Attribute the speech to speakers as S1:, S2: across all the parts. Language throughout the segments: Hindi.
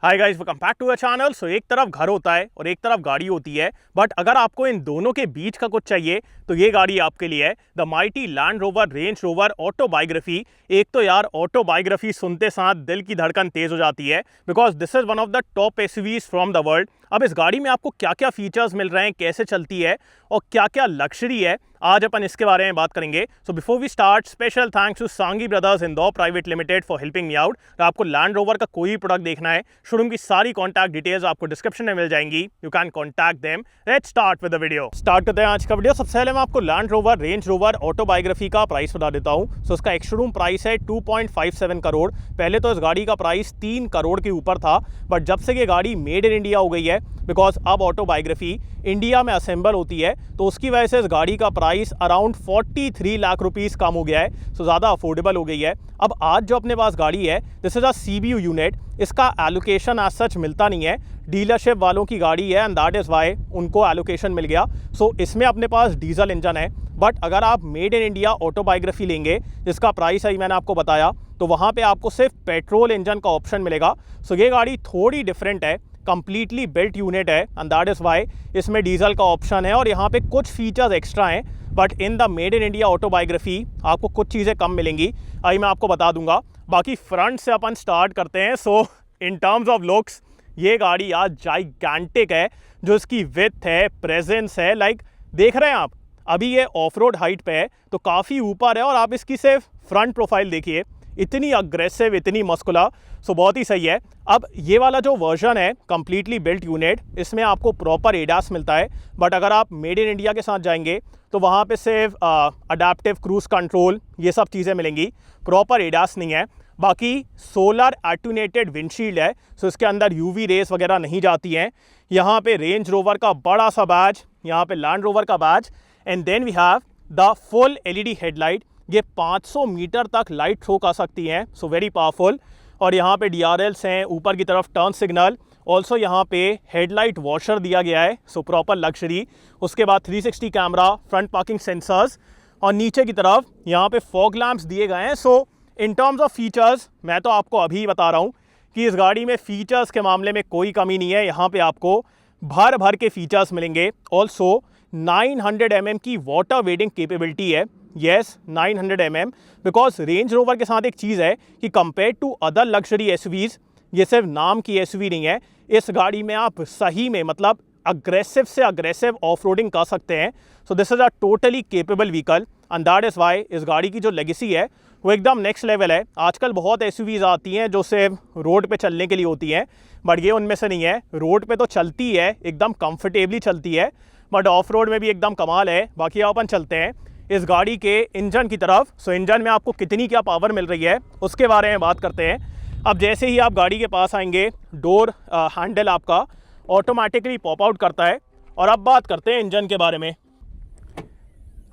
S1: Hi guys, welcome back to a channel. So एक तरफ घर होता है और एक तरफ गाड़ी होती है, बट अगर आपको इन दोनों के बीच का कुछ चाहिए तो ये गाड़ी आपके लिए है, the mighty land rover range rover autobiography. एक तो यार ऑटोबायोग्राफी सुनते साथ दिल की धड़कन तेज हो जाती है, because this is one of the top SUVs from the world. अब इस गाड़ी में आपको क्या क्या फीचर्स मिल रहे हैं, कैसे चलती है और क्या क्या लग्जरी है, आज अपन इसके बारे में बात करेंगे। So before we start, special thanks to Sangi Brothers Indore Private Limited for helping me out. तो आपको लैंड रोवर का कोई प्रोडक्ट देखना है, शोरूम की सारी कॉन्टैक्ट डिटेल्स आपको डिस्क्रिप्शन में मिल जाएंगी, you can contact them. Let's start with the video. Start करते हैं आज का वीडियो। सबसे पहले मैं आपको land rover range rover autobiography का प्राइस बता देता हूँ। सो इसका एक्स शोरूम प्राइस है 2.57 करोड़। पहले तो इस गाड़ी का प्राइस 3 करोड़ के ऊपर था, बट जब से ये गाड़ी मेड इन इंडिया हो गई है, बिकॉज अब ऑटोबायोग्राफी इंडिया में असेंबल होती है, तो उसकी वजह से इस गाड़ी का प्राइस अराउंड 43 लाख रुपीस कम हो गया है। सो ज़्यादा अफोर्डेबल हो गई है। अब आज जो अपने पास गाड़ी है, this is a CBU unit. इसका एलोकेशन एज सच मिलता नहीं है, डीलरशिप वालों की गाड़ी है, एंड दैट इज़ वाई उनको एलोकेशन मिल गया। सो इसमें अपने पास डीजल इंजन है, बट अगर आप मेड इन इंडिया ऑटोबायोग्राफी लेंगे, जिसका प्राइस अभी मैंने आपको बताया, तो वहाँ पे आपको सिर्फ पेट्रोल इंजन का ऑप्शन मिलेगा। सो ये गाड़ी थोड़ी डिफरेंट है, कंप्लीटली बिल्ट यूनिट है, एंड दैट इज़ वाई इसमें डीजल का ऑप्शन है और यहाँ पे कुछ फीचर्स एक्स्ट्रा हैं, but in the made in India autobiography आपको कुछ चीज़ें कम मिलेंगी। अभी मैं आपको बता दूंगा। बाकी फ्रंट से अपन स्टार्ट करते हैं। सो इन टर्म्स ऑफ लुक्स ये गाड़ी आज जाइगैंटिक है। जो इसकी विड्थ है, प्रेजेंस है, लाइक देख रहे हैं आप, अभी ये ऑफ रोड हाइट पे है तो काफ़ी ऊपर है, और आप इसकी सिर्फ फ्रंट प्रोफाइल देखिए, इतनी अग्रेसिव, इतनी मस्कुलर। सो बहुत ही सही है। अब ये वाला जो वर्जन है कंप्लीटली बिल्ट यूनिट, इसमें आपको प्रॉपर एडास मिलता है, बट अगर आप मेड इन इंडिया के साथ जाएंगे तो वहाँ पे सिर्फ अडेप्टिव क्रूज कंट्रोल, ये सब चीज़ें मिलेंगी, प्रॉपर एडास नहीं है। बाकी सोलर एटूनेटेड विंडशील्ड है, सो इसके अंदर UV रेस वगैरह नहीं जाती हैं। यहाँ पे रेंज रोवर का बड़ा सा बैज, यहाँ पे लैंड रोवर का badge, and then we have the full LED headlight. ये 500 मीटर तक लाइट थ्रो कर सकती हैं, सो वेरी पावरफुल। और यहाँ पे DRLs हैं, ऊपर की तरफ टर्न सिग्नल, ऑल्सो यहाँ पे हेडलाइट वॉशर दिया गया है, सो प्रॉपर लग्जरी। उसके बाद 360 कैमरा, फ्रंट पार्किंग सेंसर्स, और नीचे की तरफ यहाँ पे फॉग लैंप्स दिए गए हैं। सो इन टर्म्स ऑफ फीचर्स मैं तो आपको अभी बता रहा हूँ कि इस गाड़ी में फीचर्स के मामले में कोई कमी नहीं है। यहाँ पे आपको भर भर के फीचर्स मिलेंगे। ऑल्सो 900 mm की वाटर वेडिंग कैपेबिलिटी है। Yes, 900 mm, because Range Rover के साथ एक चीज़ है कि compare to other luxury SUVs, ये सिर्फ नाम की एसयूवी नहीं है। इस गाड़ी में आप सही में, मतलब अग्रेसिव से अग्रेसिव ऑफ रोडिंग कर सकते हैं। So this is a totally capable vehicle, and that is Y इस गाड़ी की जो लेगेसी है वो एकदम नेक्स्ट लेवल है। आजकल बहुत एसयूवीज आती हैं जो सिर्फ रोड पे चलने के लिए होती हैं, बट ये उनमें से नहीं है। रोड पे तो चलती है, एकदम कंफर्टेबली चलती है, बट ऑफ रोड में भी एकदम कमाल है। बाकी अपन चलते हैं इस गाड़ी के इंजन की तरफ। सो इंजन में आपको कितनी क्या पावर मिल रही है उसके बारे में बात करते हैं। अब जैसे ही आप गाड़ी के पास आएंगे, डोर हैंडल आपका ऑटोमेटिकली पॉप आउट करता है। और अब बात करते हैं इंजन के बारे में।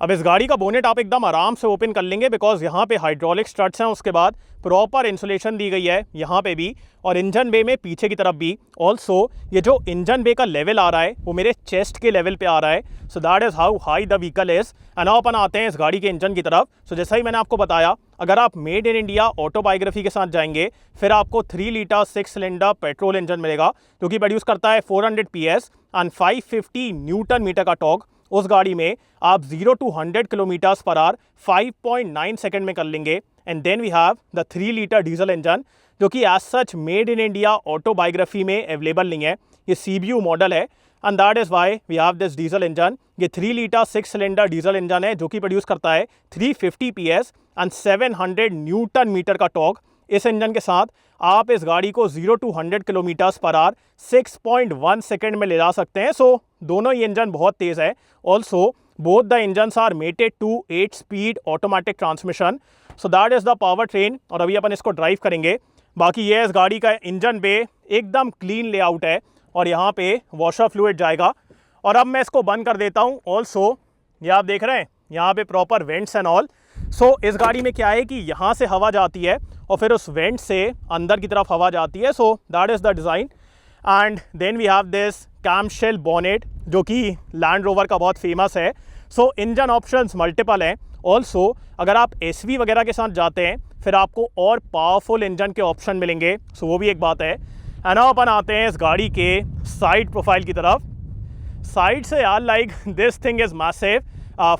S1: अब इस गाड़ी का बोनेट आप एकदम आराम से ओपन कर लेंगे, बिकॉज यहाँ पे हाइड्रोलिक स्ट्रट्स हैं, उसके बाद प्रॉपर इंसुलेशन दी गई है यहाँ पे भी, और इंजन बे में पीछे की तरफ भी। ऑल्सो ये जो इंजन बे का लेवल आ रहा है वो मेरे चेस्ट के लेवल पे आ रहा है। So that is how high the vehicle is. And now अपन आते हैं इस गाड़ी के इंजन की तरफ। सो जैसा ही मैंने आपको बताया, अगर आप मेड इन इंडिया ऑटोबायोग्राफी के साथ जाएंगे, फिर आपको 3 लीटर 6 सिलेंडर पेट्रोल इंजन मिलेगा, जो कि प्रोड्यूस करता है 400 PS एंड 550 न्यूटन मीटर का टॉर्क। उस गाड़ी में आप 0 to 100 kilometres per hour 5.9 second में कर लेंगे। And then we have the 3 litre diesel engine, जो कि as such made in India autobiography में अवेलेबल नहीं है, ये CBU मॉडल है, and that is why we have this diesel engine. ये 3 लीटर 6 सिलेंडर डीजल इंजन है, जो कि प्रोड्यूस करता है 350 PS एंड 700 न्यूटन मीटर का टॉर्क। इस इंजन के साथ आप इस गाड़ी को 0 to 100 kilometres per our 6.1 second में ले जा सकते हैं। सो दोनों ही इंजन बहुत तेज़ है। Also both the engines are mated to 8 speed automatic transmission. So that is the power train, और अभी अपन इसको ड्राइव करेंगे। बाकी ये इस गाड़ी का इंजन बे एकदम क्लीन लेआउट है, और यहाँ पे वॉशर फ्लूइड जाएगा। और अब मैं इसको बंद कर देता हूँ। ऑल्सो ये आप देख रहे हैं यहाँ पे प्रॉपर वेंट्स एंड ऑल। सो इस गाड़ी में क्या है कि यहाँ से हवा जाती है और फिर उस वेंट से अंदर की तरफ हवा जाती है। So that is the design. And then we have this clamshell bonnet, जो कि लैंड रोवर का बहुत फेमस है। सो इंजन ऑप्शंस मल्टीपल हैं। ऑल्सो अगर आप SV वगैरह के साथ जाते हैं, फिर आपको और पावरफुल इंजन के ऑप्शन मिलेंगे, सो वो भी एक बात है। एंड अब अपन आते हैं इस गाड़ी के साइड प्रोफाइल की तरफ। साइड से यार like this thing is massive.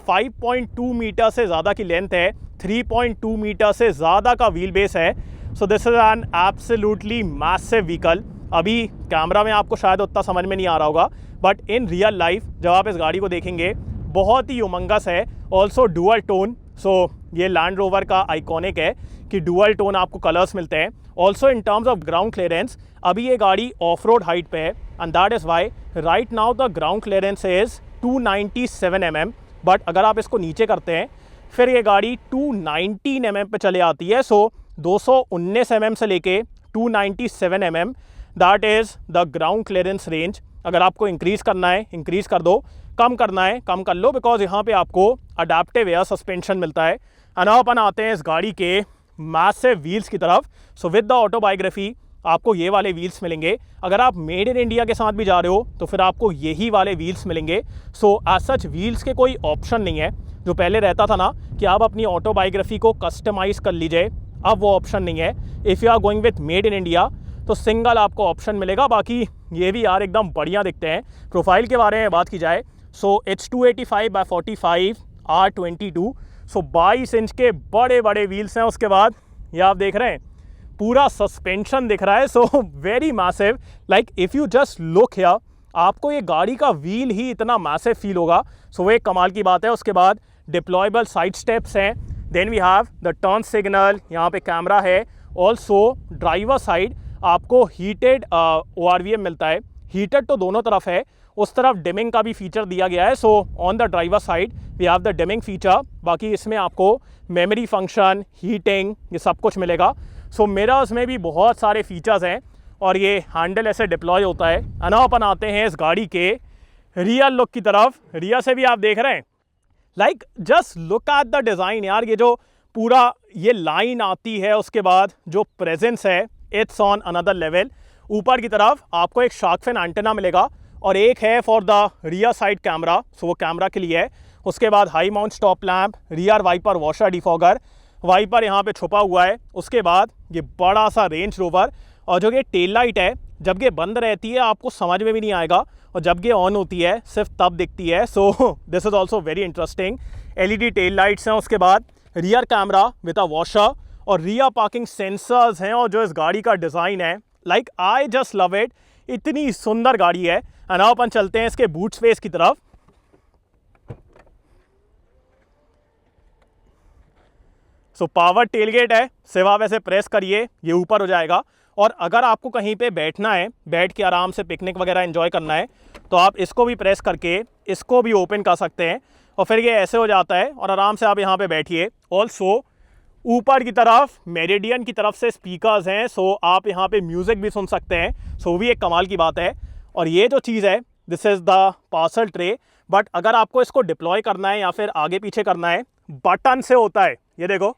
S1: 5.2 metre से ज़्यादा की लेंथ है, 3.2 मीटर से ज़्यादा का व्हील बेस है। So this is an absolutely massive vehicle. अभी कैमरा में आपको शायद उतना समझ में नहीं आ रहा होगा, बट इन रियल लाइफ जब आप इस गाड़ी को देखेंगे बहुत ही यूमंगस है। ऑल्सो डुअल टोन, सो ये लैंड रोवर का आइकॉनिक है कि डुअल टोन आपको कलर्स मिलते हैं। Also in terms of ground clearance, अभी ये गाड़ी ऑफ रोड हाइट पे है and that is Y right now the ground clearance is 297 mm। But अगर आप इसको नीचे करते हैं फिर ये गाड़ी 219 mm पे चले आती है। सो 219 mm से लेके 297 mm, that is the ground clearance range. अगर आपको इंक्रीज़ करना है इंक्रीज़ कर दो, कम करना है कम कर लो, बिकॉज यहाँ पे आपको अडेप्टिव एयर सस्पेंशन मिलता है। एंड अपन आते हैं इस गाड़ी के मैसिव व्हील्स की तरफ। सो विद द ऑटोबायोग्राफी आपको ये वाले व्हील्स मिलेंगे। अगर आप मेड इन इंडिया के साथ भी जा रहे हो तो फिर आपको यही वाले व्हील्स मिलेंगे। सो एज सच व्हील्स के कोई ऑप्शन नहीं है। जो पहले रहता था ना कि आप अपनी ऑटोबायोग्राफी को कस्टमाइज़ कर लीजिए, अब वो ऑप्शन नहीं है। If you are going with made in India तो सिंगल आपको ऑप्शन मिलेगा। बाकी ये भी यार एकदम बढ़िया दिखते हैं। प्रोफाइल के बारे में बात की जाए, so it's 285/45 R22। So 22 inch के बड़े बड़े व्हील्स हैं। उसके बाद ये आप देख रहे हैं पूरा सस्पेंशन दिख रहा है। So very massive, like if you just look here आपको ये गाड़ी का व्हील ही इतना मैसिव फील होगा। सो वो एक कमाल की बात है। उसके बाद डिप्लॉयबल साइड स्टेप्स हैं। Then we have the turn signal, यहाँ पे कैमरा है। ऑल्सो ड्राइवर साइड आपको हीटेड ORVM मिलता है। हीटेड तो दोनों तरफ है, उस तरफ डिमिंग का भी फीचर दिया गया है। So on the driver side we have the dimming feature. बाकी इसमें आपको मेमोरी फंक्शन, हीटिंग, ये सब कुछ मिलेगा। सो मिरर्स में भी बहुत सारे फीचर्स हैं और ये हैंडल ऐसे डिप्लॉय होता है। अना अपन आते हैं इस गाड़ी के रियर लुक की तरफ। रियर से भी आप देख रहे हैं, like just look at the design यार। ये जो पूरा ये लाइन आती है, उसके बाद जो प्रेजेंस है, इट्स ऑन अनदर लेवल। ऊपर की तरफ आपको एक शार्क फिन एंटेना मिलेगा और एक है for the rear side camera, so वो कैमरा के लिए है। उसके बाद high mount stop lamp, rear wiper, washer defogger, wiper यहाँ पे छुपा हुआ है। उसके बाद ये बड़ा सा रेंज रोवर, और जो ये टेल लाइट है जब ये बंद रहती है आपको समझ में भी नहीं आएगा, और जब ये ऑन होती है सिर्फ तब दिखती है। So this is also very interesting. LED tail lights हैं। उसके बाद rear camera with a washer और रियर पार्किंग सेंसर्स हैं। और जो इस गाड़ी का डिज़ाइन है, like I just love it. इतनी सुंदर गाड़ी है। एंड अब अपन चलते हैं इसके बूट स्पेस की तरफ। सो पावर टेलगेट है, सिर्फ आप ऐसे प्रेस करिए ये ऊपर हो जाएगा। और अगर आपको कहीं पे बैठना है, बैठ के आराम से पिकनिक वगैरह एंजॉय करना है, तो आप इसको भी प्रेस करके इसको भी ओपन कर सकते हैं और फिर ये ऐसे हो जाता है और आराम से आप यहाँ पे बैठिए। ऑल्सो ऊपर की तरफ मेरिडियन की तरफ से स्पीकर्स हैं, सो आप यहाँ पे म्यूज़िक भी सुन सकते हैं। सो भी एक कमाल की बात है। और ये जो चीज़ है, this is the parcel tray. But अगर आपको इसको डिप्लॉय करना है या फिर आगे पीछे करना है, बटन से होता है। ये देखो,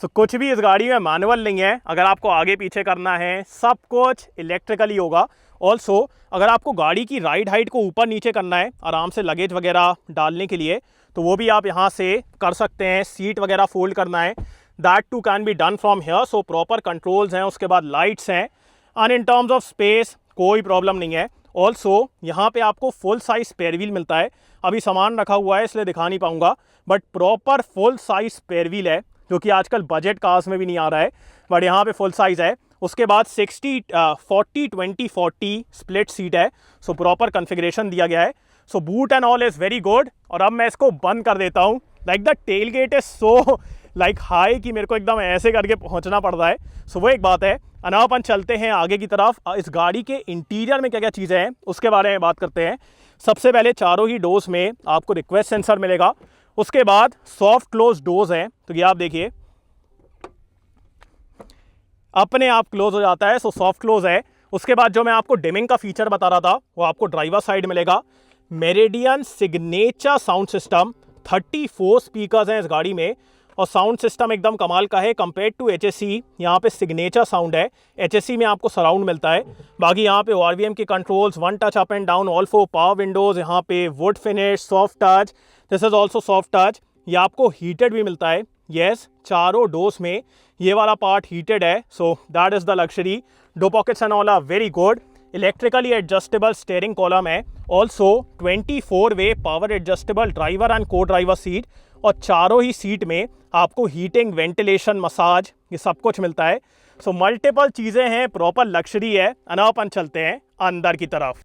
S1: सो कुछ भी इस गाड़ी में मैनुअल नहीं है। अगर आपको आगे पीछे करना है सब कुछ इलेक्ट्रिकली होगा। ऑल्सो अगर आपको गाड़ी की राइड हाइट को ऊपर नीचे करना है आराम से लगेज वगैरह डालने के लिए, तो वो भी आप यहाँ से कर सकते हैं। सीट वगैरह फोल्ड करना है, that too can be done from here. So proper controls हैं। उसके बाद लाइट्स हैं। And in terms of space कोई प्रॉब्लम नहीं है। ऑल्सो यहाँ पे आपको फुल साइज स्पेयर व्हील मिलता है। अभी सामान रखा हुआ है इसलिए दिखा नहीं पाऊंगा, but proper full size spare wheel है, जो कि आजकल बजट कार्स में भी नहीं आ रहा है, बट यहाँ पे फुल साइज़ है। उसके बाद 40-20-40 स्प्लिट सीट है। सो प्रॉपर कन्फिग्रेशन दिया गया है। So boot and all is very good. और अब मैं इसको बंद कर देता हूँ। Like the tailgate is so like high कि मेरे को एकदम ऐसे करके पहुँचना पड़ रहा है। सो वो एक बात है। अब अपन चलते हैं आगे की तरफ। इस गाड़ी के इंटीरियर में क्या क्या चीज़ें हैं उसके बारे में बात करते हैं। सबसे पहले चारों ही डोर्स में आपको रिक्वेस्ट सेंसर मिलेगा। उसके बाद सॉफ्ट क्लोज डोर्स हैं, तो ये आप देखिए अपने आप क्लोज हो जाता है। सो सॉफ्ट क्लोज है। उसके बाद जो मैं आपको डिमिंग का फीचर बता रहा था वो आपको ड्राइवर साइड मिलेगा। Meridian signature sound system, 34 speakers हैं इस गाड़ी में और साउंड सिस्टम एकदम कमाल का है कंपेयर टू HSE। यहाँ पे सिग्नेचर साउंड है, HSE में आपको सराउंड मिलता है। बाकी यहाँ पे ORVM के controls, 1 touch up and down, all 4 power Windows, यहाँ पे would finish, soft touch, this is also soft touch. ये आपको हीटेड भी मिलता है। येस, चारों डोर्स में ये वाला पार्ट हीटेड है, so that is the luxury. Door pockets and all are very good. Electrically adjustable steering column है. Also 24 way power adjustable driver and co driver seat, और चारों ही सीट में आपको हीटिंग, वेंटिलेशन, मसाज, ये सब कुछ मिलता है. सो मल्टीपल चीज़ें हैं, प्रॉपर लग्जरी है. अपन चलते हैं अंदर की तरफ.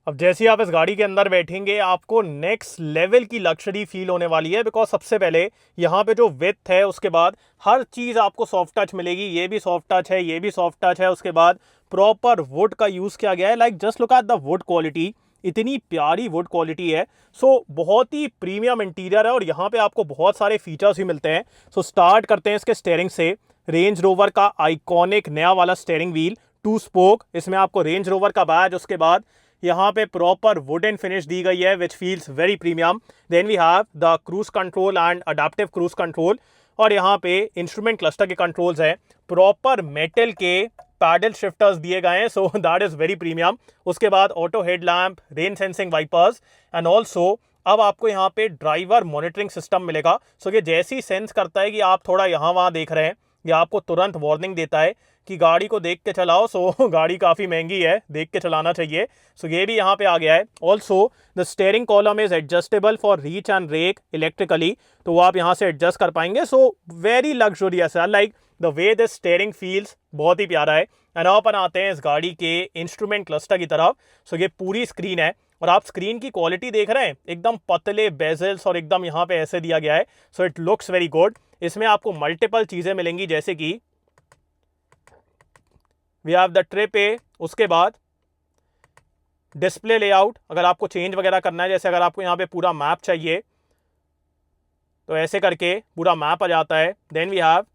S1: अब जैसे ही आप इस गाड़ी के अंदर बैठेंगे आपको नेक्स्ट लेवल की लग्जरी फील होने वाली है. बिकॉज सबसे पहले यहाँ पे जो विड्थ है, उसके बाद हर चीज़ आपको सॉफ्ट टच मिलेगी. ये भी सॉफ्ट टच है, ये भी सॉफ्ट टच है. उसके बाद प्रॉपर वुड का यूज़ किया गया है. Like just look at the wood quality, इतनी प्यारी वुड क्वालिटी है. सो बहुत ही प्रीमियम इंटीरियर है, और यहाँ पे आपको बहुत सारे फीचर्स भी मिलते हैं. सो स्टार्ट करते हैं इसके स्टेयरिंग से. रेंज रोवर का आइकॉनिक नया वाला स्टेयरिंग व्हील, 2 स्पोक. इसमें आपको रेंज रोवर का बैज, उसके बाद यहाँ पे प्रॉपर वुडन फिनिश दी गई है, which feels very premium. Then we have the cruise control and adaptive cruise control, और यहाँ पे इंस्ट्रूमेंट क्लस्टर के कंट्रोल्स हैं. प्रॉपर मेटल के पैडल शिफ्टर्स दिए गए हैं, so that is very premium. उसके बाद auto headlamp, rain sensing wipers, and also अब आपको यहाँ पे ड्राइवर मॉनिटरिंग सिस्टम मिलेगा. सो ये जैसे ही सेंस करता है कि आप थोड़ा यहाँ वहाँ देख रहे हैं, ये आपको तुरंत वार्निंग देता है कि गाड़ी को देख के चलाओ. सो गाड़ी काफ़ी महंगी है, देख के चलाना चाहिए. सो ये भी यहाँ पे आ गया है. Also the steering column is adjustable for reach and rake electrically, तो वो आप यहाँ से एडजस्ट कर पाएंगे. सो वेरी लग्जरियस है, like the way this steering feels, बहुत ही प्यारा है. एंड अपन आते हैं इस गाड़ी के इंस्ट्रूमेंट क्लस्टर की तरफ. सो ये पूरी स्क्रीन है, और आप स्क्रीन की क्वालिटी देख रहे हैं, एकदम पतले बेजल्स और एकदम यहाँ पे ऐसे दिया गया है. So it looks very good. इसमें आपको मल्टीपल चीज़ें मिलेंगी, जैसे कि we have the trip A. उसके बाद डिस्प्ले लेआउट, अगर आपको चेंज वगैरह करना है, जैसे अगर आपको यहाँ पे पूरा मैप चाहिए तो ऐसे करके पूरा मैप आ जाता है. Then we have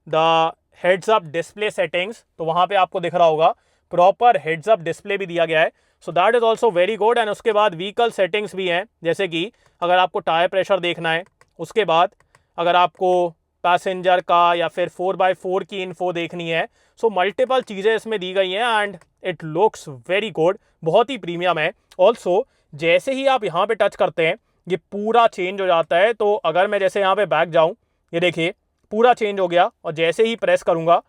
S1: the heads up display settings, तो वहाँ पे आपको दिख रहा होगा प्रॉपर हेड्स अप डिस्प्ले भी दिया गया है. So that is also very good. And उसके बाद व्हीकल सेटिंग्स भी हैं, जैसे कि अगर आपको टायर प्रेशर देखना है, उसके बाद अगर आपको पैसेंजर का या फिर 4x4 की इन्फो देखनी है. सो मल्टीपल चीज़ें इसमें दी गई हैं, and it looks very good, बहुत ही प्रीमियम है. ऑल्सो जैसे ही आप यहाँ पे टच करते हैं, ये पूरा चेंज हो जाता है. तो अगर मैं जैसे यहाँ पे बैक जाऊँ, ये देखिए पूरा चेंज हो गया, और जैसे ही प्रेस करूँगा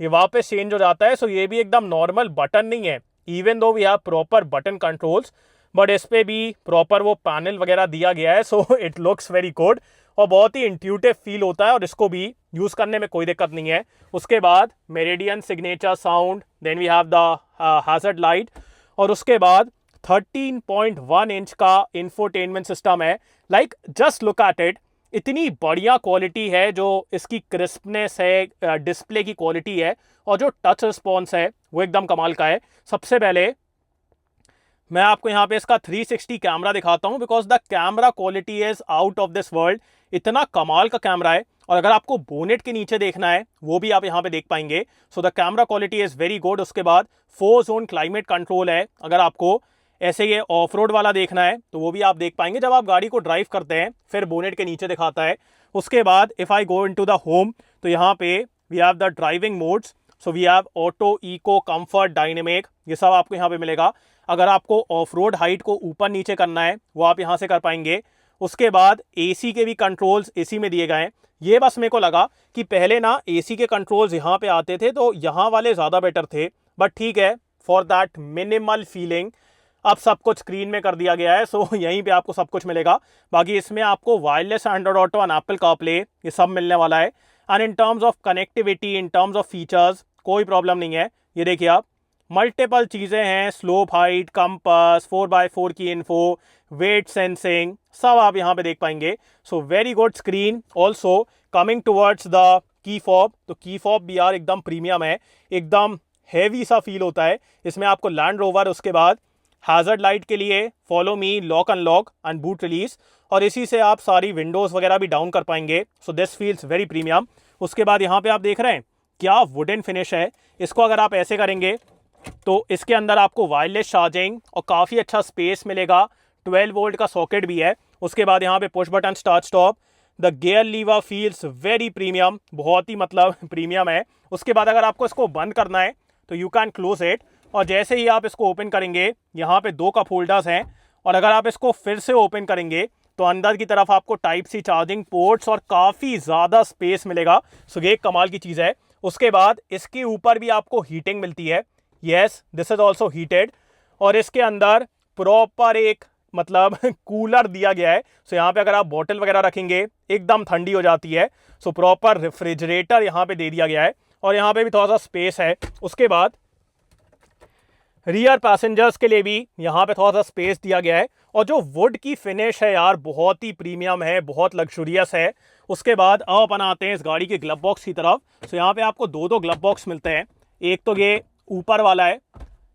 S1: ये वापस चेंज हो जाता है. सो ये भी एकदम नॉर्मल बटन नहीं है, even though we have proper button controls, but इस पर भी प्रॉपर वो पैनल वगैरह दिया गया है. So it looks very good, और बहुत ही इंट्यूटिव फील होता है, और इसको भी यूज़ करने में कोई दिक्कत नहीं है. उसके बाद Meridian signature sound, then we have the hazard light, और उसके बाद 13.1 इंच का इंफोटेनमेंट सिस्टम है. Like just look at it, इतनी बढ़िया क्वालिटी है, जो इसकी क्रिस्पनेस है, डिस्प्ले की क्वालिटी है, और जो टच रिस्पॉन्स है वो एकदम कमाल का है. सबसे पहले मैं आपको यहाँ पे इसका 360 कैमरा दिखाता हूँ, because the camera quality is out of this world. इतना कमाल का कैमरा है, और अगर आपको बोनेट के नीचे देखना है वो भी आप यहाँ पे देख पाएंगे. So the camera quality is very good. उसके बाद 4 जोन क्लाइमेट कंट्रोल है. अगर आपको ऐसे ये ऑफ रोड वाला देखना है तो वो भी आप देख पाएंगे जब आप गाड़ी को ड्राइव करते हैं, फिर बोनेट के नीचे दिखाता है. उसके बाद if I go into the home, तो यहाँ पे we have the driving modes. So we have auto, eco, comfort, dynamic, ये सब आपको यहाँ पे मिलेगा. अगर आपको ऑफ रोड हाइट को ऊपर नीचे करना है वो आप यहाँ से कर पाएंगे. उसके बाद एसी के भी कंट्रोल्स एसी में दिए गए हैं. ये बस मेरे को लगा कि पहले ना एसी के कंट्रोल्स यहाँ पे आते थे, तो यहाँ वाले ज़्यादा बेटर थे, बट ठीक है, फॉर दैट मिनिमल फीलिंग अब सब कुछ स्क्रीन में कर दिया गया है. सो यहीं पे आपको सब कुछ मिलेगा. बाकी इसमें आपको wireless Android auto and Apple CarPlay ये सब मिलने वाला है. And in terms of connectivity, in terms of features कोई प्रॉब्लम नहीं है. ये देखिए आप, मल्टीपल चीज़ें हैं, स्लोप हाइट, कंपास, 4x4 की इन्फो, वेट सेंसिंग, सब आप यहाँ पे देख पाएंगे. So very good screen. Also coming towards the key fob, तो की फॉब भी यार एकदम प्रीमियम है, एकदम हैवी सा फील होता है. इसमें आपको लैंड रोवर, उसके बाद हैज़र्ड लाइट के लिए follow me, lock unlock and boot release, और इसी से आप सारी विंडोज़ वगैरह भी डाउन कर पाएंगे. So this feels very premium. उसके बाद यहाँ पे आप देख रहे हैं क्या वुडन फिनिश है. इसको अगर आप ऐसे करेंगे तो इसके अंदर आपको वायरलेस चार्जिंग और काफ़ी अच्छा स्पेस मिलेगा. 12 वोल्ट का सॉकेट भी है. उसके बाद यहाँ पे push button start stop. The gear lever feels very premium, बहुत ही मतलब प्रीमियम है. उसके बाद अगर आपको इसको बंद करना है तो यू कैन क्लोज इट, और जैसे ही आप इसको ओपन करेंगे यहाँ पे 2 कप होल्डर्स हैं, और अगर आप इसको फिर से ओपन करेंगे तो अंदर की तरफ आपको टाइप सी चार्जिंग पोर्ट्स और काफ़ी ज़्यादा स्पेस मिलेगा। सो ये एक कमाल की चीज़ है। उसके बाद इसके ऊपर भी आपको हीटिंग मिलती है। Yes, this is also heated. और इसके अंदर प्रॉपर एक मतलब कूलर दिया गया है। सो यहाँ पे अगर आप बॉटल वगैरह रखेंगे एकदम ठंडी हो जाती है। सो प्रॉपर रेफ्रिजरेटर यहाँ पे दे दिया गया है और यहाँ पे भी थोड़ा सा स्पेस है। उसके बाद रियर पैसेंजर्स के लिए भी यहाँ पे थोड़ा सा स्पेस दिया गया है और जो वुड की फिनिश है यार बहुत ही प्रीमियम है, बहुत लग्जूरियस है। उसके बाद अब अपन आते हैं इस गाड़ी के ग्लव बॉक्स की तरफ। सो यहाँ पे आपको दो ग्लव बॉक्स मिलते हैं। एक तो ये ऊपर वाला है,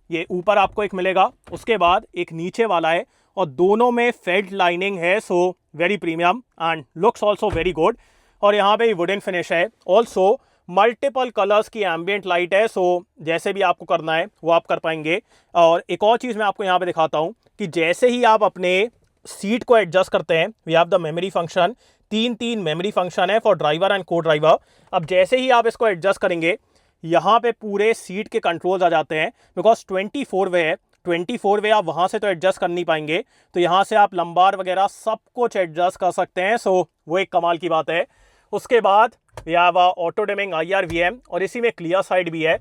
S1: ये ऊपर आपको एक मिलेगा। उसके बाद एक नीचे वाला है और दोनों में फेल्ट लाइनिंग है। So very premium and looks also very good. और यहाँ पे वुडन फिनिश है। ऑल्सो मल्टीपल कलर्स की एम्बियंट लाइट है। सो जैसे भी आपको करना है वो आप कर पाएंगे। और एक और चीज़ मैं आपको यहाँ पे दिखाता हूँ कि जैसे ही आप अपने सीट को एडजस्ट करते हैं, we have the memory function. तीन मेमोरी फंक्शन है for driver and co driver. अब जैसे ही आप इसको एडजस्ट करेंगे यहाँ पे पूरे सीट के कंट्रोल्स आ जाते हैं। बिकॉज 24 वे है, 24 वे आप वहाँ से तो एडजस्ट कर नहीं पाएंगे, तो यहाँ से आप लंबार वगैरह सब कुछ एडजस्ट कर सकते हैं। सो वो एक कमाल की बात है। उसके बाद यह ऑटो डिमिंग IRVM और इसी में क्लियर साइड भी है।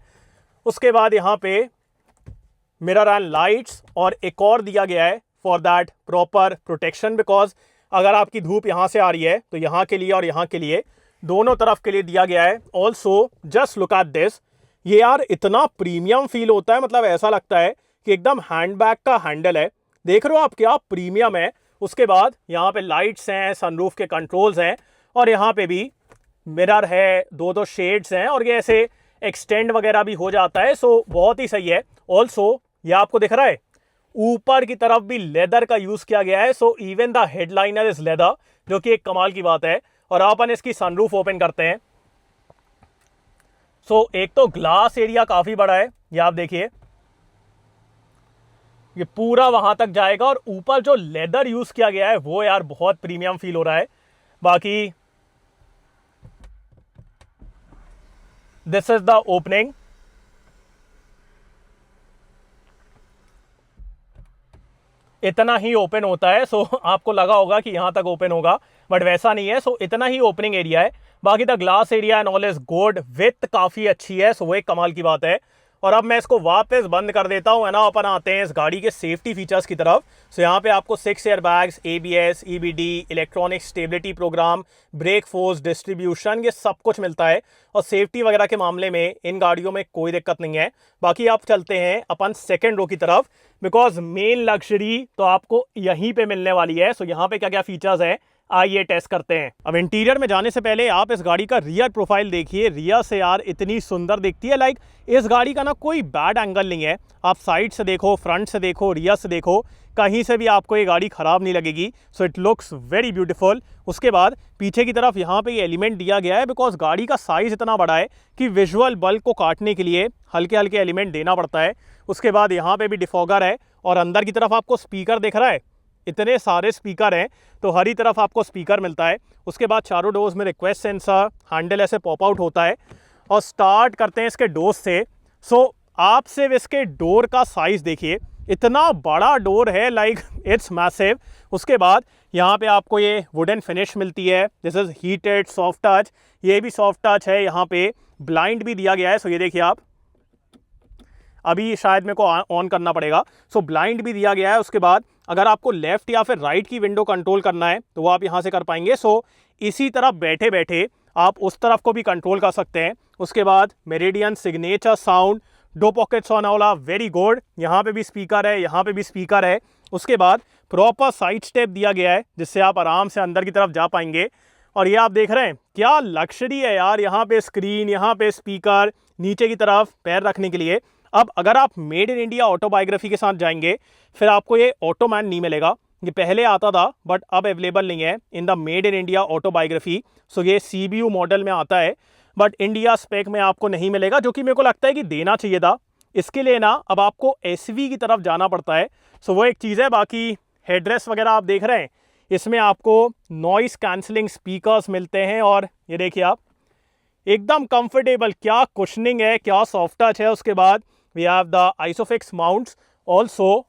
S1: उसके बाद यहाँ पे मिरर एंड लाइट्स और एक और दिया गया है for that proper protection. Because अगर आपकी धूप यहाँ से आ रही है तो यहाँ के लिए और यहाँ के लिए दोनों तरफ के लिए दिया गया है। Also just look at this, ये यार इतना प्रीमियम फील होता है, मतलब ऐसा लगता है कि एकदम हैंडबैग का हैंडल है। देख रहे हो आप क्या प्रीमियम है। उसके बाद यहाँ पे लाइट्स हैं, सनरूफ के कंट्रोल्स हैं और यहाँ पे भी मिरर है, दो शेड्स हैं और ये ऐसे एक्सटेंड वगैरह भी हो जाता है। सो बहुत ही सही है। ऑल्सो ये आपको दिख रहा है ऊपर की तरफ भी लेदर का यूज किया गया है। So even the headliner is leather, जो कि एक कमाल की बात है। और अपन इसकी सनरूफ ओपन करते हैं। सो एक तो ग्लास एरिया काफी बड़ा है, ये आप देखिए, ये पूरा वहां तक जाएगा और ऊपर जो लेदर यूज किया गया है वो यार बहुत प्रीमियम फील हो रहा है। बाकी दिस इज द ओपनिंग। इतना ही ओपन होता है। सो आपको लगा होगा कि यहां तक ओपन होगा, बट वैसा नहीं है। सो इतना ही ओपनिंग एरिया है। बाकी the glass area and all is good, with काफी अच्छी है। सो वो एक कमाल की बात है। और अब मैं इसको वापस बंद कर देता हूं, है ना। अपन आते हैं इस गाड़ी के सेफ्टी फीचर्स की तरफ। सो यहाँ पे आपको 6 air bags, ABS, EBD, electronic stability programme, brake force distribution, ये सब कुछ मिलता है। और सेफ्टी वगैरह के मामले में इन गाड़ियों में कोई दिक्कत नहीं है। बाकी आप चलते हैं अपन सेकेंड रो की तरफ, बिकॉज मेन लग्जरी तो आपको यहीं पे मिलने वाली है। सो यहाँ पे क्या क्या फीचर्स है आइए टेस्ट करते हैं। अब इंटीरियर में जाने से पहले आप इस गाड़ी का रियर प्रोफाइल देखिए। रियर से यार इतनी सुंदर दिखती है। लाइक इस गाड़ी का ना कोई बैड एंगल नहीं है। आप साइड से देखो, फ्रंट से देखो, रियर से देखो, कहीं से भी आपको ये गाड़ी खराब नहीं लगेगी। सो इट लुक्स वेरी ब्यूटीफुल। उसके बाद पीछे की तरफ यहाँ पे ये एलिमेंट दिया गया है, बिकॉज गाड़ी का साइज इतना बड़ा है कि विजुअल बल्क को काटने के लिए हल्के हल्के एलिमेंट देना पड़ता है। उसके बाद यहाँ पे भी डिफॉगर है और अंदर की तरफ आपको स्पीकर दिख रहा है। इतने सारे स्पीकर हैं तो हर ही तरफ आपको स्पीकर मिलता है। उसके बाद चारों डोर्स में रिक्वेस्ट सेंसर, हैंडल ऐसे पॉप आउट होता है। और स्टार्ट करते हैं इसके डोर्स से। सो आप सिर्फ इसके डोर का साइज देखिए, इतना बड़ा डोर है, लाइक इट्स मैसिव। उसके बाद यहाँ पे आपको ये वुडन फिनिश मिलती है। This is heated soft touch, ये भी सॉफ्ट टच है। यहाँ पे ब्लाइंड भी दिया गया है। सो ये देखिए आप, अभी शायद मेरे को ऑन करना पड़ेगा। सो ब्लाइंड भी दिया गया है। उसके बाद अगर आपको लेफ्ट या फिर राइट की विंडो कंट्रोल करना है तो वो आप यहाँ से कर पाएंगे। सो इसी तरफ बैठे बैठे आप उस तरफ को भी कंट्रोल कर सकते हैं। उसके बाद Meridian signature sound, 2 pockets on वाला, वेरी गुड। यहाँ पे भी स्पीकर है, यहाँ पे भी स्पीकर है। उसके बाद प्रॉपर साइड स्टेप दिया गया है जिससे आप आराम से अंदर की तरफ जा पाएंगे। और ये आप देख रहे हैं क्या लग्जरी है यार, यहाँ पे स्क्रीन, यहाँ पे स्पीकर, नीचे की तरफ पैर रखने के लिए। अब अगर आप मेड इन इंडिया ऑटोबायोग्राफी के साथ जाएंगे फिर आपको ये ऑटोमैन नहीं मिलेगा। ये पहले आता था बट अब अवेलेबल नहीं है in the made in India autobiography. So ये CBU मॉडल में आता है बट इंडिया स्पेक में आपको नहीं मिलेगा, जो कि मेरे को लगता है कि देना चाहिए था। इसके लिए ना अब आपको SV की तरफ जाना पड़ता है। सो वो एक चीज़ है। बाकी हेडरेस्ट वगैरह आप देख रहे हैं, इसमें आपको नॉइस कैंसलिंग स्पीकर्स मिलते हैं। और ये देखिए आप, एकदम कंफर्टेबल, क्या कुशनिंग है, क्या सॉफ्ट टच है। उसके बाद we have the isofix mounts. Also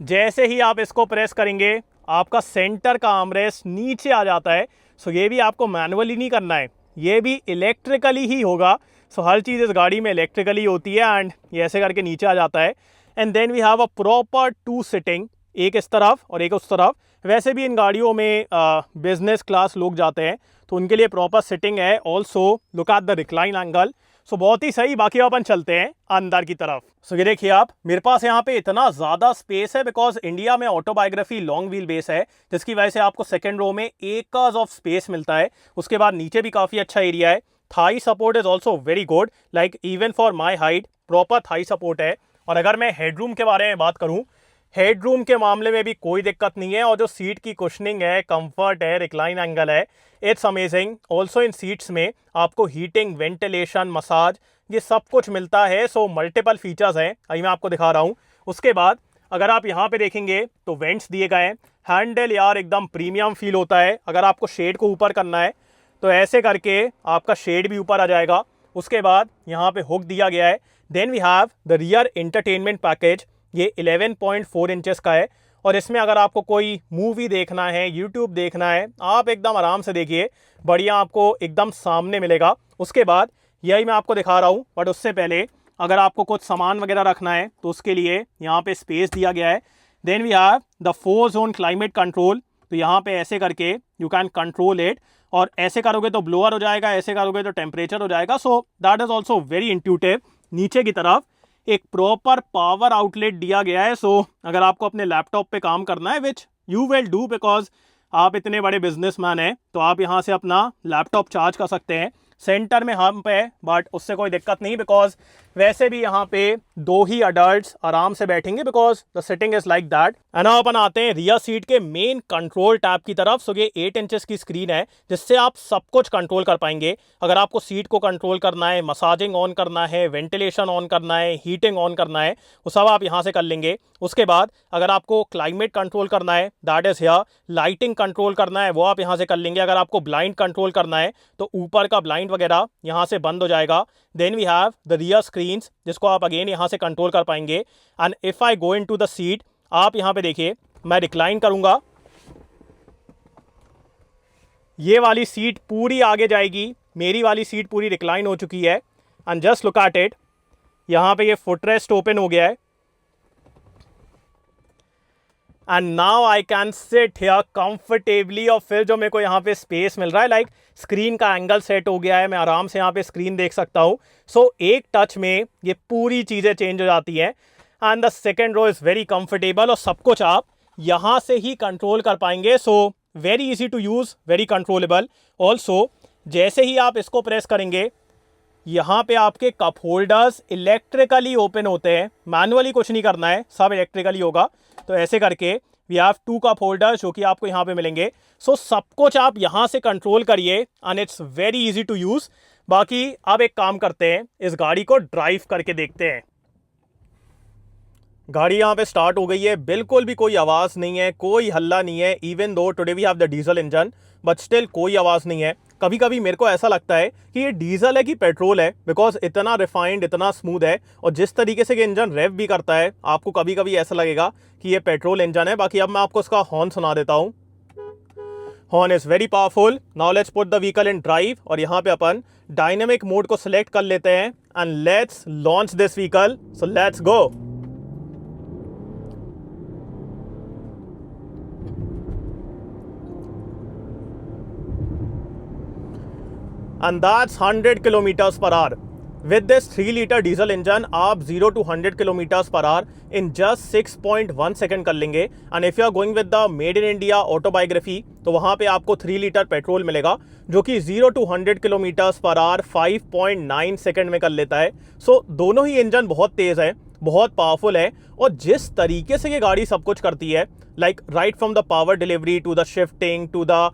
S1: जैसे ही आप इसको प्रेस करेंगे आपका सेंटर का आर्मरेस्ट नीचे आ जाता है। सो ये भी आपको मैनुअली नहीं करना है, ये भी इलेक्ट्रिकली ही होगा। सो हर चीज़ इस गाड़ी में इलेक्ट्रिकली होती है एंड ये ऐसे करके नीचे आ जाता है। And then we have a proper 2 seating, एक इस तरफ और एक उस तरफ। वैसे भी इन गाड़ियों में बिजनेस क्लास लोग जाते हैं तो उनके लिए प्रॉपर सिटिंग है। Also look at the recline angle, so बहुत ही सही। बाकी अपन चलते हैं अंदर की तरफ। सो ये देखिए आप, मेरे पास यहाँ पे इतना ज़्यादा स्पेस है बिकॉज इंडिया में ऑटोबायोग्राफी लॉन्ग व्हील बेस है, जिसकी वजह से आपको सेकेंड रो में एकर्स ऑफ स्पेस मिलता है। उसके बाद नीचे भी काफ़ी अच्छा एरिया है। Thai support is also very good, like even for my height proper Thai support है। और अगर मैं हेडरूम के बारे में बात करूँ, हेडरूम के मामले में भी कोई दिक्कत नहीं है। और जो सीट की कुशनिंग है, कंफर्ट है, रिक्लाइन एंगल है, it's amazing. Also in seats में आपको हीटिंग, वेंटिलेशन, मसाज, ये सब कुछ मिलता है। सो मल्टीपल फीचर्स हैं, अभी मैं आपको दिखा रहा हूँ। उसके बाद अगर आप यहाँ पे देखेंगे तो वेंट्स दिए गए हैं। हैंडल यार एकदम प्रीमियम फील होता है। अगर आपको शेड को ऊपर करना है तो ऐसे करके आपका शेड भी ऊपर आ जाएगा। उसके बाद यहाँ पे हुक दिया गया है। Then we have the rear entertainment package, ये 11.4 इंचेस का है। और इसमें अगर आपको कोई मूवी देखना है, यूट्यूब देखना है, आप एकदम आराम से देखिए, बढ़िया आपको एकदम सामने मिलेगा। उसके बाद यही मैं आपको दिखा रहा हूँ, बट उससे पहले अगर आपको कुछ सामान वगैरह रखना है तो उसके लिए यहाँ पे स्पेस दिया गया है। Then we have the 4 zone climate control, तो यहाँ पे ऐसे करके यू कैन कंट्रोल इट। और ऐसे करोगे तो ब्लोअर हो जाएगा, ऐसे करोगे तो टेम्परेचर हो जाएगा। सो that is also very intuitive. नीचे की तरफ एक प्रॉपर पावर आउटलेट दिया गया है। सो अगर आपको अपने लैपटॉप पे काम करना है, which you will do because आप इतने बड़े बिजनेसमैन हैं, तो आप यहाँ से अपना लैपटॉप चार्ज कर सकते हैं। सेंटर में हम पे, बट उससे कोई दिक्कत नहीं बिकॉज वैसे भी यहाँ पे 2 ही अडल्ट्स आराम से बैठेंगे because the sitting is like that. And अब अपन आते हैं रियर सीट के मेन कंट्रोल टैब की तरफ। सो ये 8 इंचेस की स्क्रीन है जिससे आप सब कुछ कंट्रोल कर पाएंगे। अगर आपको सीट को कंट्रोल करना है, मसाजिंग ऑन करना है, वेंटिलेशन ऑन करना है, हीटिंग ऑन करना है, वो सब आप यहाँ से कर लेंगे। उसके बाद अगर आपको क्लाइमेट कंट्रोल करना है, that is here. Lighting control करना है, वो आप यहाँ से कर लेंगे। अगर आपको ब्लाइंड कंट्रोल करना है तो ऊपर का ब्लाइंड वगैरह यहाँ से बंद हो जाएगा। Then we have the rear screens, जिसको आप अगेन यहाँ से कंट्रोल कर पाएंगे। And if I go in to the seat, आप यहाँ पे देखिए, मैं रिक्लाइन करूंगा, ये वाली सीट पूरी आगे जाएगी। मेरी वाली सीट पूरी रिक्लाइन हो चुकी है। And just look at it, यहाँ पे ये फुटरेस्ट ओपन हो गया है। And now I can sit here comfortably. और फिर जो मेरे को यहाँ पे स्पेस मिल रहा है, लाइक स्क्रीन का एंगल सेट हो गया है, मैं आराम से यहाँ पे स्क्रीन देख सकता हूँ। सो एक टच में ये पूरी चीज़ें चेंज हो जाती हैं। And the second row is very comfortable और सब कुछ आप यहाँ से ही कंट्रोल कर पाएंगे। So very easy to use, very controllable. Also जैसे ही आप इसको प्रेस करेंगे, यहाँ पे आपके कप होल्डर्स इलेक्ट्रिकली ओपन होते हैं। मैनुअली कुछ नहीं करना है, सब इलेक्ट्रिकली होगा। तो ऐसे करके वी हैव 2 कप होल्डर्स जो कि आपको यहाँ पे मिलेंगे। सो सब कुछ आप यहाँ से कंट्रोल करिए and it's very easy to use. बाकी अब एक काम करते हैं, इस गाड़ी को ड्राइव करके देखते हैं। गाड़ी यहाँ पे स्टार्ट हो गई है, बिल्कुल भी कोई आवाज़ नहीं है, कोई हल्ला नहीं है। Even though today we have the diesel engine, but still कोई आवाज़ नहीं है। कभी कभी मेरे को ऐसा लगता है कि ये डीजल है कि पेट्रोल है, बिकॉज इतना रिफाइंड, इतना स्मूथ है। और जिस तरीके से ये इंजन रेव भी करता है, आपको कभी कभी ऐसा लगेगा कि ये पेट्रोल इंजन है। बाकी अब मैं आपको इसका हॉर्न सुना देता हूँ। Horn is very powerful. Now let's put the vehicle in drive. और यहाँ पे अपन डायनेमिक मोड को सिलेक्ट कर लेते हैं and let's launch this vehicle. So let's go. And that's 100 kilometers per hour. With this 3-liter diesel engine, आप 0 to 100 kilometers per hour in just 6.1 second कर लेंगे। And if you are going with the made in India autobiography, तो वहाँ पे आपको 3 लीटर पेट्रोल मिलेगा जो कि 0 to 100 kilometers per hour 5.9 second में कर लेता है। सो दोनों ही इंजन बहुत तेज़ है, बहुत पावरफुल है। और जिस तरीके से ये गाड़ी सब कुछ करती है, like right from the power delivery to the shifting to the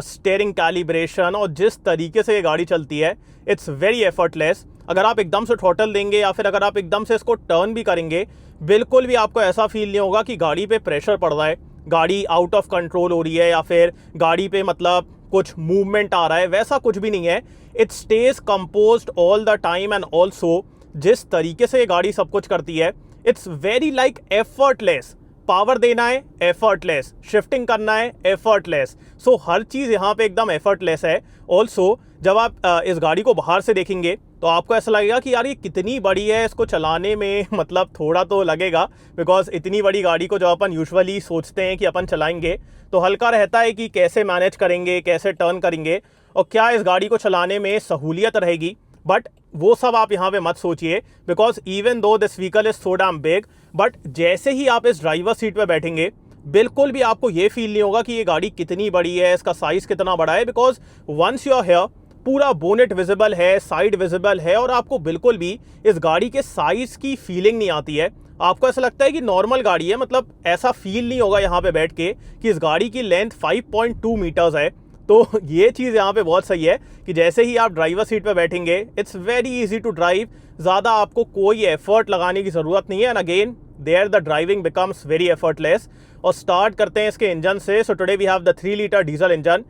S1: steering calibration, और जिस तरीके से ये गाड़ी चलती है, इट्स वेरी एफर्टलेस। अगर आप एकदम से थ्रॉटल देंगे या फिर अगर आप एकदम से इसको टर्न भी करेंगे, बिल्कुल भी आपको ऐसा फील नहीं होगा कि गाड़ी पे प्रेशर पड़ रहा है, गाड़ी आउट ऑफ कंट्रोल हो रही है या फिर गाड़ी पे मतलब कुछ मूवमेंट आ रहा है, वैसा कुछ भी नहीं है। It stage composed all the time. And also जिस तरीके से ये गाड़ी सब कुछ करती है, it's very like effortless. Power देना है एफर्टलेस, शिफ्टिंग करना है एफर्टलेस, सो हर चीज़ यहाँ पे एकदम एफर्टलेस है। ऑल्सो जब आप इस गाड़ी को बाहर से देखेंगे तो आपको ऐसा लगेगा कि यार ये कितनी बड़ी है, इसको चलाने में मतलब थोड़ा तो लगेगा, बिकॉज इतनी बड़ी गाड़ी को जब अपन यूजुअली सोचते हैं कि अपन चलाएंगे तो हल्का रहता है कि कैसे मैनेज करेंगे, कैसे टर्न करेंगे और क्या इस गाड़ी को चलाने में सहूलियत रहेगी। बट वो सब आप यहाँ पे मत सोचिए, because even though this vehicle is so damn big, but जैसे ही आप इस ड्राइवर सीट पे बैठेंगे बिल्कुल भी आपको ये फील नहीं होगा कि ये गाड़ी कितनी बड़ी है, इसका साइज कितना बड़ा है, because once you are here पूरा बोनेट विजिबल है, साइड विजिबल है और आपको बिल्कुल भी इस गाड़ी के साइज की फीलिंग नहीं आती है। आपको ऐसा लगता है कि नॉर्मल गाड़ी है, मतलब ऐसा फील नहीं होगा यहाँ पे बैठ के कि इस गाड़ी की लेंथ 5.2 मीटर्स है। तो ये चीज़ यहाँ पे बहुत सही है कि जैसे ही आप ड्राइवर सीट पे बैठेंगे it's very easy to drive, ज़्यादा आपको कोई एफर्ट लगाने की ज़रूरत नहीं है। And again there the driving becomes very effortless. और स्टार्ट करते हैं इसके इंजन से। So today we have the 3 litre diesel engine.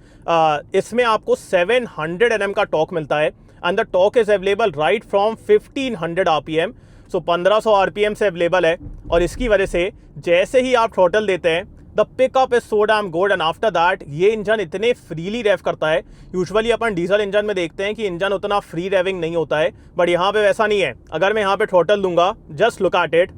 S1: इसमें आपको 700 Nm का टॉर्क मिलता है and the torque is available right from 1500 RPM। So 1500 RPM से अवेलेबल है और इसकी वजह से जैसे ही आप थ्रॉटल देते हैं the pickup is so damn good. And after that ये इंजन इतने फ्रीली रेव करता है। यूजुअली अपन डीजल इंजन में देखते हैं कि इंजन उतना फ्री रेविंग नहीं होता है, बट यहाँ पे वैसा नहीं है। अगर मैं यहाँ पे थ्रॉटल दूंगा, जस्ट लुक एट इट,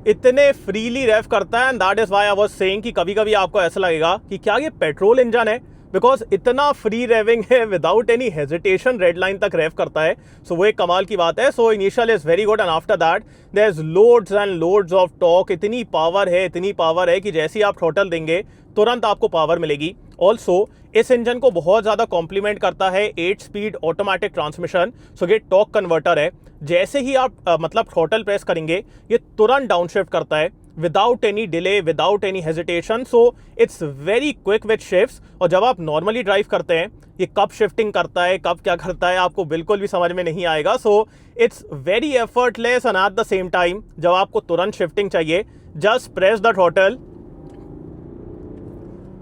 S1: इतने फ्रीली रेव करता है। And that is why I was saying कि कभी कभी आपको ऐसा लगेगा कि क्या ये पेट्रोल इंजन है, बिकॉज इतना फ्री रेविंग है, without any hesitation red line तक रेव करता है। सो वो एक कमाल की बात है। So initial is very good and after that there is loads and loads of torque. इतनी पावर है कि जैसे ही आप थ्रॉटल देंगे तुरंत आपको पावर मिलेगी। ऑल्सो इस इंजन को बहुत ज़्यादा कॉम्प्लीमेंट करता है 8 स्पीड ऑटोमेटिक ट्रांसमिशन। सो ये टॉर्क कन्वर्टर है, जैसे ही आप मतलब थ्रॉटल प्रेस करेंगे ये तुरंत डाउनशिफ्ट करता है without any delay, without any hesitation. So it's very quick with shifts. और जब आप नॉर्मली ड्राइव करते हैं ये कब शिफ्टिंग करता है, कब क्या करता है, आपको बिल्कुल भी समझ में नहीं आएगा। So it's very effortless and at the same time जब आपको तुरंत शिफ्टिंग चाहिए, जस्ट प्रेस द थ्रॉटल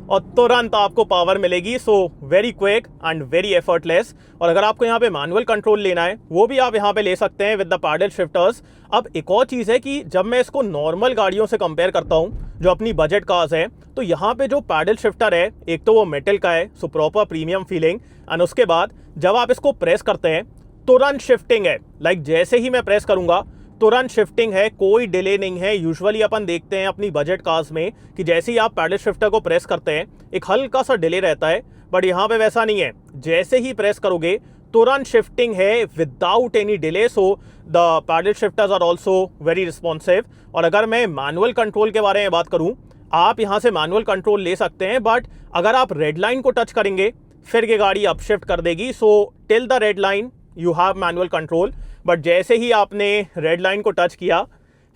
S1: और तुरंत आपको पावर मिलेगी। So very quick and very effortless. और अगर आपको यहाँ पे मैनुअल कंट्रोल लेना है वो भी आप यहाँ पे ले सकते हैं विद द पैडल शिफ्टर्स। अब एक और चीज़ है कि जब मैं इसको नॉर्मल गाड़ियों से कंपेयर करता हूँ जो अपनी बजट कार्स है, तो यहाँ पे जो पैडल शिफ्टर है एक तो वो मेटल का है, so proper premium feeling. And उसके बाद जब आप इसको प्रेस करते हैं तुरंत शिफ्टिंग है। लाइक जैसे ही मैं प्रेस करूँगा तुरंत शिफ्टिंग है, कोई डिले नहीं है। यूजुअली अपन देखते हैं अपनी बजट कार्स में कि जैसे ही आप पैडल शिफ्टर को प्रेस करते हैं एक हल्का सा डिले रहता है, बट यहाँ पे वैसा नहीं है। जैसे ही प्रेस करोगे तुरंत शिफ्टिंग है without any delay. So the paddle shifters are also very responsive. और अगर मैं मैनुअल कंट्रोल के बारे में बात करूँ, आप यहाँ से मैनुअल कंट्रोल ले सकते हैं, बट अगर आप रेड लाइन को टच करेंगे फिर ये गाड़ी अपशिफ्ट कर देगी। So till the red line you have manual control, but जैसे ही आपने रेड लाइन को टच किया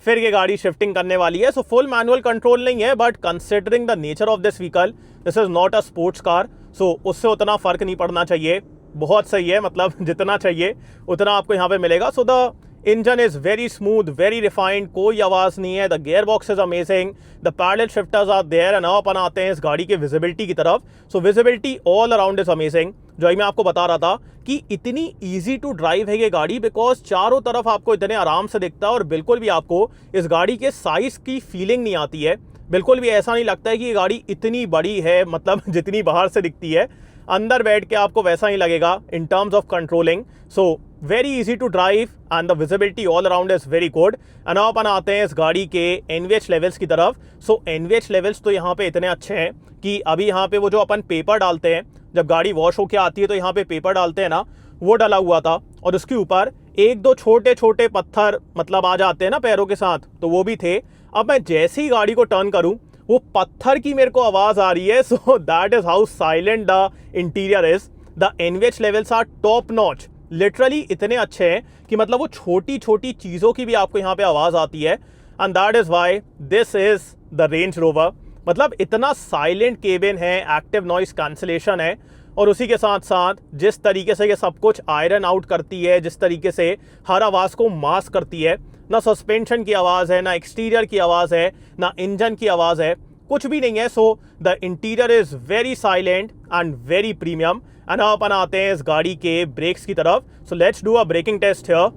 S1: फिर ये गाड़ी शिफ्टिंग करने वाली है। सो फुल मैनुअल कंट्रोल नहीं है, but considering the nature of this vehicle, this is not a sports car, so उससे उतना फर्क नहीं पड़ना चाहिए। बहुत सही है, मतलब जितना चाहिए उतना आपको यहाँ पे मिलेगा। So the engine is very smooth, very refined, कोई आवाज़ नहीं है। The gear box is amazing, the paddle shifters are there. And अब अपन आते हैं इस गाड़ी के विजिबिलिटी की तरफ। So visibility all around is amazing. जो मैं आपको बता रहा था कि इतनी ईजी टू ड्राइव है ये गाड़ी, बिकॉज चारों तरफ आपको इतने आराम से दिखता है और बिल्कुल भी आपको इस गाड़ी के साइज की फीलिंग नहीं आती है। बिल्कुल भी ऐसा नहीं लगता है कि ये गाड़ी इतनी बड़ी है, मतलब जितनी बाहर से दिखती है अंदर बैठ के आपको वैसा ही लगेगा in terms of controlling. So very easy to drive and the visibility all around is very good. And अब अपन आते हैं इस गाड़ी के एनवीएच लेवल्स की तरफ। सो एनवीएच लेवल्स तो यहाँ पे इतने अच्छे हैं कि अभी यहाँ पे वो जो अपन पेपर डालते हैं जब गाड़ी वॉश होके आती है तो यहाँ पे पेपर डालते हैं ना, वो डला हुआ था और उसके ऊपर एक दो छोटे छोटे पत्थर मतलब आ जाते हैं ना पैरों के साथ, तो वो भी थे। अब मैं जैसे ही गाड़ी को टर्न करूं वो पत्थर की मेरे को आवाज़ आ रही है। So that is how silent the interior is. The NVH levels are top notch, literally इतने अच्छे हैं कि मतलब वो छोटी छोटी चीज़ों की भी आपको यहाँ पे आवाज़ आती है। And that is why this is the range rover. मतलब इतना साइलेंट केबिन है, एक्टिव नॉइस कैंसिलेशन है, और उसी के साथ साथ जिस तरीके से ये सब कुछ आयरन आउट करती है, जिस तरीके से हर आवाज़ को मास्क करती है, ना सस्पेंशन की आवाज़ है, ना एक्सटीरियर की आवाज़ है, ना इंजन की आवाज़ है, कुछ भी नहीं है। So the interior is very silent and very premium. And अपन आते हैं इस गाड़ी के ब्रेक्स की तरफ। So let's do a braking test here.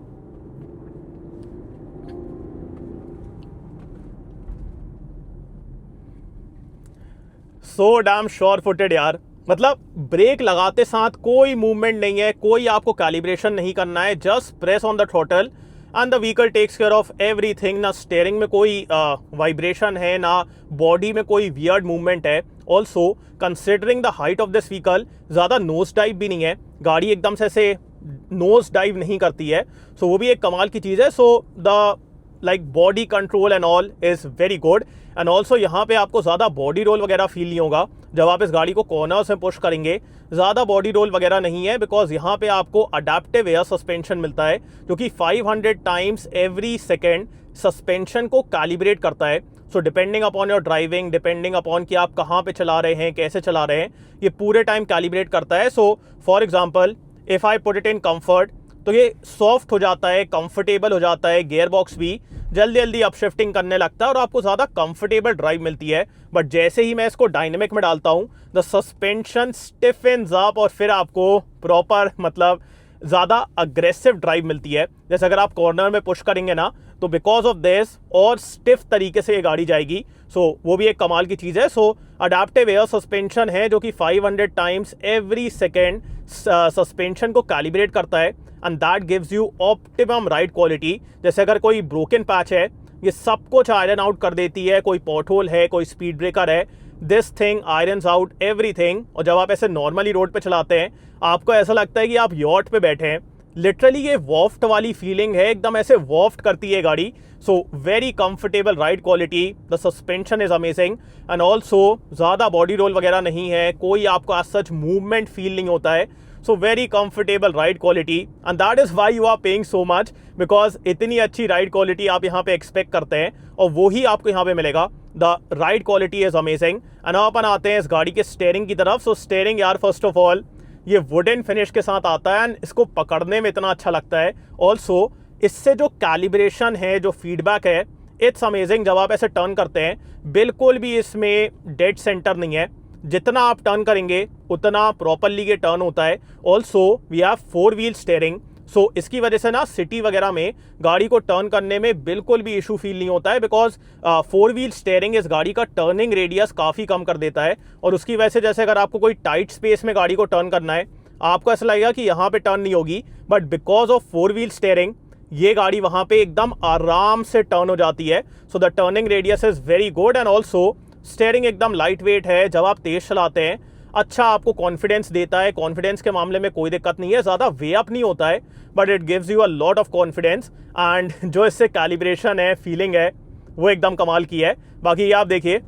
S1: So damn sure footed यार। मतलब ब्रेक लगाते साथ कोई मूवमेंट नहीं है, कोई आपको कैलिब्रेशन नहीं करना है, just press on the throttle and the vehicle takes care of everything. ना स्टीयरिंग में कोई वाइब्रेशन है, ना बॉडी में कोई वियर्ड मूवमेंट है। Also considering the height of this vehicle, ज़्यादा नोज डाइव भी नहीं है, गाड़ी एकदम से ऐसे नोज डाइव नहीं करती है। सो वो भी एक कमाल की चीज़ है। So the like body control and all is very good. And also यहाँ पे आपको ज़्यादा बॉडी रोल वगैरह फील नहीं होगा जब आप इस गाड़ी को कॉर्नर्स में पुश करेंगे। ज़्यादा बॉडी रोल वगैरह नहीं है, बिकॉज यहाँ पे आपको अडेप्टिव एयर सस्पेंशन मिलता है जो कि 500 टाइम्स एवरी सेकेंड सस्पेंशन को कैलिब्रेट करता है। So depending upon your driving, depending upon कि आप कहाँ पे चला रहे हैं, कैसे चला रहे हैं, ये पूरे टाइम कैलिब्रेट करता है। So for example if I put it in comfort, तो ये सॉफ्ट हो जाता है, कंफर्टेबल हो जाता है। गियर बॉक्स भी जल्दी जल्दी अपशिफ्टिंग करने लगता है और आपको ज़्यादा कंफर्टेबल ड्राइव मिलती है। बट जैसे ही मैं इसको डायनेमिक में डालता हूँ, द सस्पेंशन स्टिफेंस अप और फिर आपको प्रॉपर मतलब ज़्यादा अग्रेसिव ड्राइव मिलती है। जैसे अगर आप कॉर्नर में पुश करेंगे ना, तो बिकॉज ऑफ दिस और स्टिफ तरीके से ये गाड़ी जाएगी। सो वो भी एक कमाल की चीज़ है। सो अडेप्टिव एयर सस्पेंशन है जो कि 500 टाइम्स एवरी सेकेंड सस्पेंशन को कैलिब्रेट करता है and that gives you optimum ride quality. जैसे अगर कोई ब्रोकन पैच है, ये सब कुछ आयरन आउट कर देती है। कोई पॉट होल है, कोई स्पीड ब्रेकर है, this thing irons out everything. और जब आप ऐसे नॉर्मली रोड पे चलाते हैं, आपको ऐसा लगता है कि आप यॉट पे बैठे हैं। लिटरली ये वॉफ्ट वाली फीलिंग है, एकदम ऐसे वॉफ्ट करती है गाड़ी। सो very comfortable ride quality, the suspension is amazing and also ज़्यादा बॉडी रोल वगैरह नहीं है, कोई आपको आज सच मूवमेंट फील नहीं होता है। So very comfortable ride quality and that is why you are paying so much, because इतनी अच्छी राइड क्वालिटी आप यहाँ पे एक्सपेक्ट करते हैं और वो ही आपको यहाँ पे मिलेगा। The ride quality is amazing. And अपन आते हैं इस गाड़ी के स्टीयरिंग की तरफ। सो स्टीयरिंग यार, फर्स्ट ऑफ ऑल ये वुडन फिनिश के साथ आता है एंड इसको पकड़ने में इतना अच्छा लगता है। ऑल्सो इससे जो कैलिब्रेशन है, जो फीडबैक है, इट्स अमेजिंग। जब आप ऐसे टर्न करते हैं, बिल्कुल भी इसमें डेड सेंटर नहीं है। जितना आप टर्न करेंगे उतना प्रॉपरली ये टर्न होता है। Also we have 4 wheel steering. So इसकी वजह से ना सिटी वगैरह में गाड़ी को टर्न करने में बिल्कुल भी इशू फील नहीं होता है, बिकॉज 4 व्हील स्टीयरिंग इस गाड़ी का टर्निंग रेडियस काफ़ी कम कर देता है। और उसकी वजह से जैसे अगर आपको कोई टाइट स्पेस में गाड़ी को टर्न करना है, आपको ऐसा लगेगा कि यहाँ पे टर्न नहीं होगी, but because of 4 wheel steering ये गाड़ी वहाँ पे एकदम आराम से टर्न हो जाती है। So the turning radius is very good and also steering एकदम लाइट वेट है। जब आप तेज़ चलाते हैं, अच्छा आपको कॉन्फिडेंस देता है। कॉन्फिडेंस के मामले में कोई दिक्कत नहीं है, ज़्यादा वे अप नहीं होता है, but it gives you a lot of confidence and जो इससे कैलिब्रेशन है, फीलिंग है, वो एकदम कमाल की है। बाकी ये आप देखिए,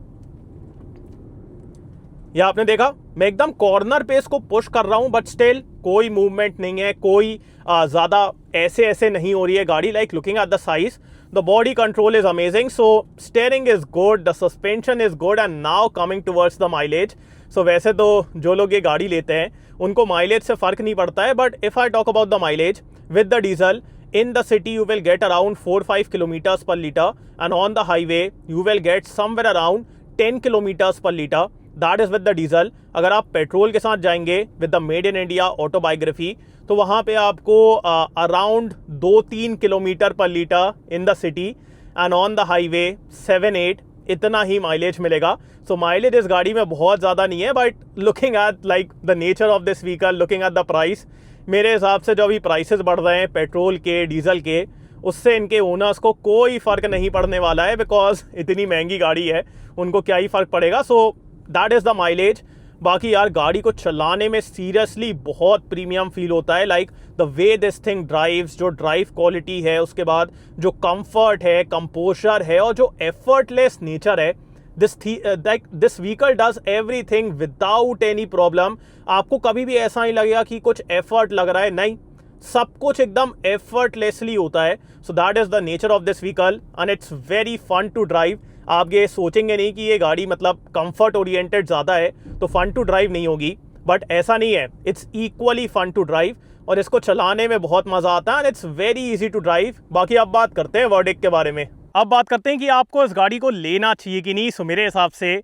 S1: यह आपने देखा मैं एकदम कॉर्नर पे इसको पुश कर रहा हूँ, बट स्टिल कोई मूवमेंट नहीं है, कोई ज़्यादा ऐसे ऐसे नहीं हो रही है गाड़ी। Like looking at the size, the body control is amazing. So steering is good, the suspension is good and now coming towards the mileage. So वैसे तो जो लोग ये गाड़ी लेते हैं उनको माइलेज से फ़र्क नहीं पड़ता है, but if I talk about the mileage with the diesel, in the city you will get around 4-5 kilometers per liter and on the highway you will get somewhere around 10 kilometers per liter. That is with the diesel. अगर आप पेट्रोल के साथ जाएंगे with the made in India autobiography, तो वहाँ पे आपको अराउंड 2-3 किलोमीटर पर litre in the city and on the highway 7-8 इतना ही माइलेज मिलेगा। सो माइलेज इस गाड़ी में बहुत ज़्यादा नहीं है, but looking at like the nature of this vehicle, looking at the price, मेरे हिसाब से जो अभी प्राइसेस बढ़ रहे हैं पेट्रोल के, डीजल के, उससे इनके ओनर्स को कोई फ़र्क नहीं पड़ने वाला है, बिकॉज इतनी महंगी गाड़ी है, उनको क्या ही फ़र्क पड़ेगा। सो दैट इज़ द माइलेज। बाकी यार गाड़ी को चलाने में सीरियसली बहुत प्रीमियम फील होता है। Like the way this thing drives, जो ड्राइव क्वालिटी है, उसके बाद जो कंफर्ट है, कंपोजर है और जो एफर्टलेस नेचर है, this vehicle does everything without any problem. आपको कभी भी ऐसा नहीं लगेगा कि कुछ एफर्ट लग रहा है, नहीं, सब कुछ एकदम एफर्टलेसली होता है। So that is the nature of this vehicle and it's very fun to drive. आप ये सोचेंगे नहीं कि ये गाड़ी मतलब कंफर्ट ओरिएंटेड ज़्यादा है तो फन टू ड्राइव नहीं होगी, बट ऐसा नहीं है, it's equally fun to drive और इसको चलाने में बहुत मज़ा आता है and it's very easy to drive. बाकी अब बात करते हैं वर्डिक्ट के बारे में। अब बात करते हैं कि आपको इस गाड़ी को लेना चाहिए कि नहीं। सो मेरे हिसाब से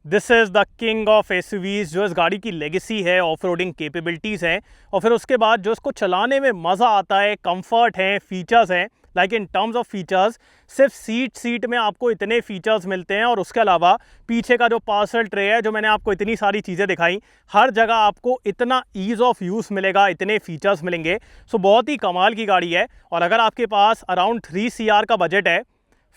S1: this is the king of SUVs. जो इस गाड़ी की लेगेसी है, ऑफ रोडिंग कैपेबिलिटीज़ हैं और फिर उसके बाद जो इसको चलाने में मज़ा आता है, कंफर्ट है, फीचर्स हैं, like in terms of features सिर्फ सीट में आपको इतने फीचर्स मिलते हैं, और उसके अलावा पीछे का जो पार्सल ट्रे है, जो मैंने आपको इतनी सारी चीज़ें दिखाई, हर जगह आपको इतना ईज़ ऑफ यूज़ मिलेगा, इतने फीचर्स मिलेंगे। सो बहुत ही कमाल की गाड़ी है। और अगर आपके पास अराउंड 3 CR का बजट है,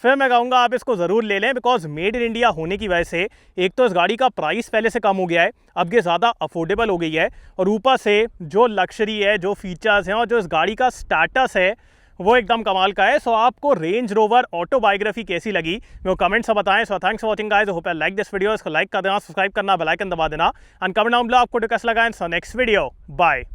S1: फिर मैं कहूँगा आप इसको ज़रूर ले लें, बिकॉज मेड इन इंडिया होने की वजह से एक तो इस गाड़ी का प्राइस पहले से कम हो गया है, अब ये ज़्यादा अफोर्डेबल हो गई है, और ऊपर से जो लग्जरी है, जो फीचर्स हैं और जो इस गाड़ी का स्टेटस है, वो एकदम कमाल का है। सो आपको रेंज रोवर ऑटोबायोग्राफी कैसी लगी वो कमेंट्स में बताएं। So thanks for watching guys, hope you like this video. इसको लाइक कर देना, सब्सक्राइब करना, बेल आइकन दबा देना, एंड कमेंट डाउन बिलो आपको कैसा लगा। In next video, bye.